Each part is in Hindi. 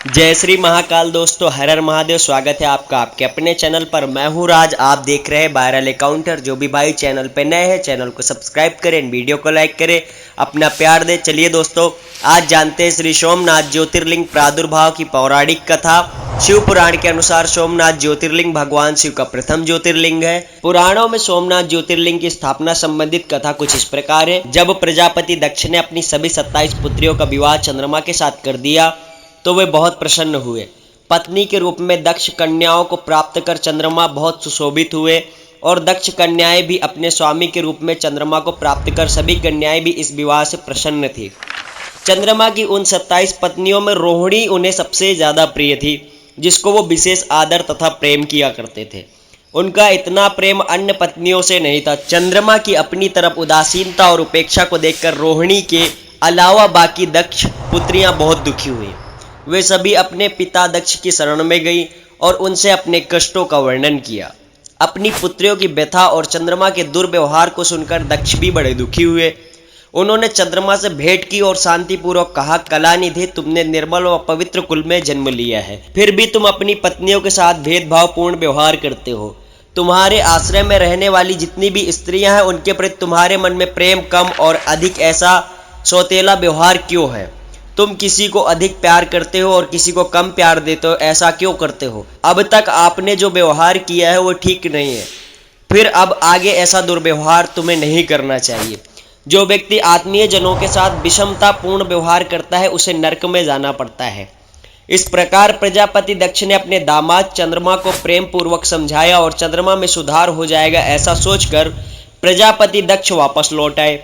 जय श्री महाकाल दोस्तों, हर हर महादेव। स्वागत है आपका आपके अपने चैनल पर। मैं हूँ राज, आप देख रहे हैं वायरल एकाउंटर। जो भी भाई चैनल पे नए हैं चैनल को सब्सक्राइब करें, वीडियो को लाइक करें, अपना प्यार दें। चलिए दोस्तों, आज जानते हैं श्री सोमनाथ ज्योतिर्लिंग प्रादुर्भाव की पौराणिक कथा। शिव पुराण के अनुसार सोमनाथ ज्योतिर्लिंग भगवान शिव का प्रथम ज्योतिर्लिंग है। पुराणों में सोमनाथ ज्योतिर्लिंग की स्थापना संबंधित कथा कुछ इस प्रकार है। जब प्रजापति दक्ष ने अपनी सभी 27 पुत्रियों का विवाह चंद्रमा के साथ कर दिया तो वे बहुत प्रसन्न हुए। पत्नी के रूप में दक्ष कन्याओं को प्राप्त कर चंद्रमा बहुत सुशोभित हुए और दक्ष कन्याएं भी अपने स्वामी के रूप में चंद्रमा को प्राप्त कर सभी कन्याएं भी इस विवाह से प्रसन्न थी। चंद्रमा की उन 27 पत्नियों में रोहिणी उन्हें सबसे ज्यादा प्रिय थी, जिसको वो विशेष आदर तथा प्रेम किया करते थे। उनका इतना प्रेम अन्य पत्नियों से नहीं था। चंद्रमा की अपनी तरफ उदासीनता और उपेक्षा को देखकर रोहिणी के अलावा बाकी दक्ष पुत्रियां बहुत दुखी हुई। वे सभी अपने पिता दक्ष की शरण में गई और उनसे अपने कष्टों का वर्णन किया। अपनी पुत्रियों की व्यथा और चंद्रमा के दुर्व्यवहार को सुनकर दक्ष भी बड़े दुखी हुए। उन्होंने चंद्रमा से भेंट की और शांतिपूर्वक कहा, कलानिधि, तुमने निर्मल व पवित्र कुल में जन्म लिया है, फिर भी तुम अपनी पत्नियों के साथ भेदभावपूर्ण व्यवहार करते हो। तुम्हारे आश्रय में रहने वाली जितनी भी स्त्रियां हैं उनके प्रति तुम्हारे मन में प्रेम कम और अधिक ऐसा सौतेला व्यवहार क्यों है? तुम किसी को अधिक प्यार करते हो और किसी को कम प्यार देते हो, ऐसा क्यों करते हो? अब तक आपने जो व्यवहार किया है वो ठीक नहीं है, फिर अब आगे ऐसा दुर्व्यवहार तुम्हें नहीं करना चाहिए। जो व्यक्ति आत्मीय जनों के साथ विषमतापूर्ण व्यवहार करता है उसे नरक में जाना पड़ता है। इस प्रकार प्रजापति दक्ष ने अपने दामाद चंद्रमा को प्रेम पूर्वक समझाया और चंद्रमा में सुधार हो जाएगा ऐसा सोचकर प्रजापति दक्ष वापस लौट आए।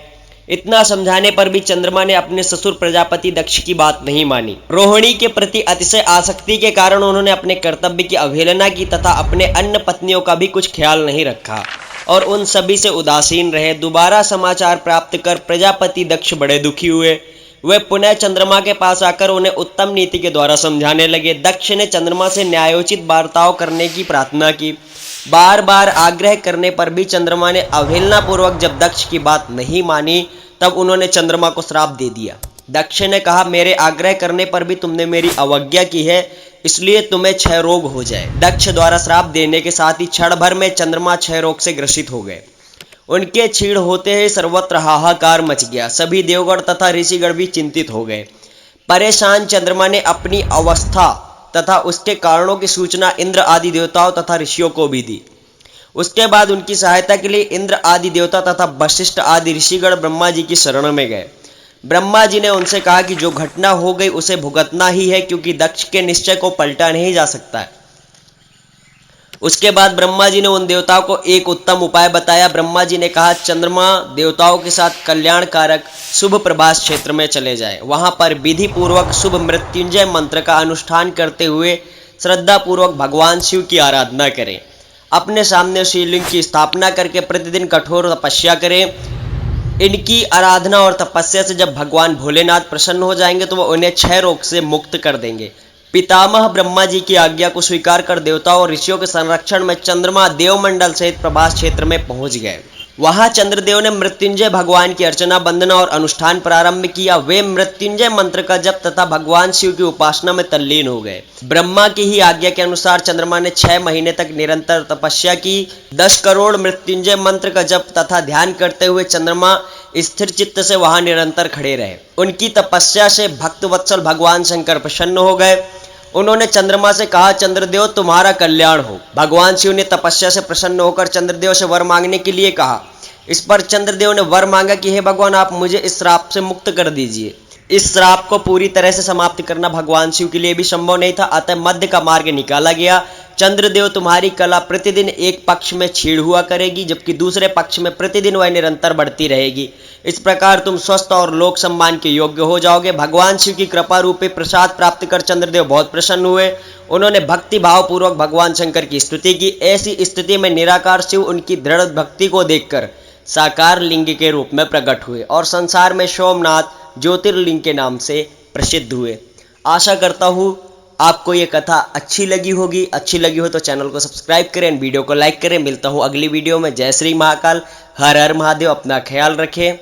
इतना समझाने पर भी चंद्रमा ने अपने ससुर प्रजापति दक्ष की बात नहीं मानी। रोहिणी के प्रति अतिशय आसक्ति के कारण उन्होंने अपने कर्तव्य की अवहेलना की तथा अपने अन्य पत्नियों का भी कुछ ख्याल नहीं रखा और उन सभी से उदासीन रहे। दोबारा समाचार प्राप्त कर प्रजापति दक्ष बड़े दुखी हुए। वे पुनः चंद्रमा के पास आकर उन्हें उत्तम नीति के द्वारा समझाने लगे। दक्ष ने चंद्रमा से न्यायोचित वार्ताओं करने की प्रार्थना की। बार बार आग्रह करने पर भी चंद्रमा ने अवहेलना पूर्वक जब दक्ष की बात नहीं मानी तब उन्होंने चंद्रमा को श्राप दे दिया। दक्ष ने कहा, मेरे आग्रह करने पर भी तुमने मेरी अवज्ञा की है, इसलिए तुम्हें क्षय रोग हो जाए। दक्ष द्वारा श्राप देने के साथ ही क्षण भर में चंद्रमा क्षय रोग से ग्रसित हो गए। उनके क्षीण होते ही सर्वत्र हाहाकार मच गया। सभी देवगण तथा ऋषिगण भी चिंतित हो गए। परेशान चंद्रमा ने अपनी अवस्था तथा उसके कारणों की सूचना इंद्र आदि देवताओं तथा ऋषियों को भी दी। उसके बाद उनकी सहायता के लिए इंद्र आदि देवता तथा वशिष्ठ आदि ऋषिगण ब्रह्मा जी की शरण में गए। ब्रह्मा जी ने उनसे कहा कि जो घटना हो गई उसे भुगतना ही है, क्योंकि दक्ष के निश्चय को पलटा नहीं जा सकता है। उसके बाद ब्रह्मा जी ने उन देवताओं को एक उत्तम उपाय बताया। ब्रह्मा जी ने कहा, चंद्रमा देवताओं के साथ कल्याणकारक शुभ प्रभास क्षेत्र में चले जाए। वहां पर विधि पूर्वक शुभ मृत्युंजय मंत्र का अनुष्ठान करते हुए श्रद्धा पूर्वक भगवान शिव की आराधना करें। अपने सामने शिवलिंग की स्थापना करके प्रतिदिन कठोर तपस्या करें। इनकी आराधना और तपस्या से जब भगवान भोलेनाथ प्रसन्न हो जाएंगे तो वो उन्हें क्षय रोग से मुक्त कर देंगे। पितामह ब्रह्मा जी की आज्ञा को स्वीकार कर देवताओं और ऋषियों के संरक्षण में चंद्रमा देवमंडल सहित प्रभास क्षेत्र में पहुंच गए। वहां चंद्रदेव ने मृत्युंजय भगवान की अर्चना, वंदना और अनुष्ठान प्रारंभ किया। वे मृत्युंजय मंत्र का जप तथा भगवान शिव की उपासना में तल्लीन हो गए। ब्रह्मा की ही आज्ञा के अनुसार चंद्रमा ने 6 महीने तक निरंतर तपस्या की। 10 करोड़ मृत्युंजय मंत्र का जप तथा ध्यान करते हुए चंद्रमा स्थिर चित्त से वहां निरंतर खड़े रहे। उनकी तपस्या से भक्तवत्सल भगवान शंकर प्रसन्न हो गए। उन्होंने चंद्रमा से कहा, चंद्रदेव तुम्हारा कल्याण हो। भगवान शिव ने तपस्या से प्रसन्न होकर चंद्रदेव से वर मांगने के लिए कहा। इस पर चंद्रदेव ने वर मांगा कि हे भगवान, आप मुझे इस श्राप से मुक्त कर दीजिए। इस श्राप को पूरी तरह से समाप्त करना भगवान शिव के लिए भी संभव नहीं था, अतः मध्य का मार्ग निकाला गया। चंद्रदेव, तुम्हारी कला प्रतिदिन एक पक्ष में क्षीण हुआ करेगी, जबकि दूसरे पक्ष में प्रतिदिन वह निरंतर बढ़ती रहेगी। इस प्रकार तुम स्वस्थ और लोक सम्मान के योग्य हो जाओगे। भगवान शिव की कृपा रूपी प्रसाद प्राप्त कर चंद्रदेव बहुत प्रसन्न हुए। उन्होंने भक्ति भाव पूर्वक भगवान शंकर की स्तुति की। ऐसी स्थिति में निराकार शिव उनकी दृढ़ भक्ति को देखकर साकार लिंग के रूप में प्रकट हुए और संसार में सोमनाथ ज्योतिर्लिंग के नाम से प्रसिद्ध हुए। आशा करता हूँ आपको ये कथा अच्छी लगी होगी। अच्छी लगी हो तो चैनल को सब्सक्राइब करें, वीडियो को लाइक करें। मिलता हूँ अगली वीडियो में। जय श्री महाकाल, हर हर महादेव। अपना ख्याल रखें।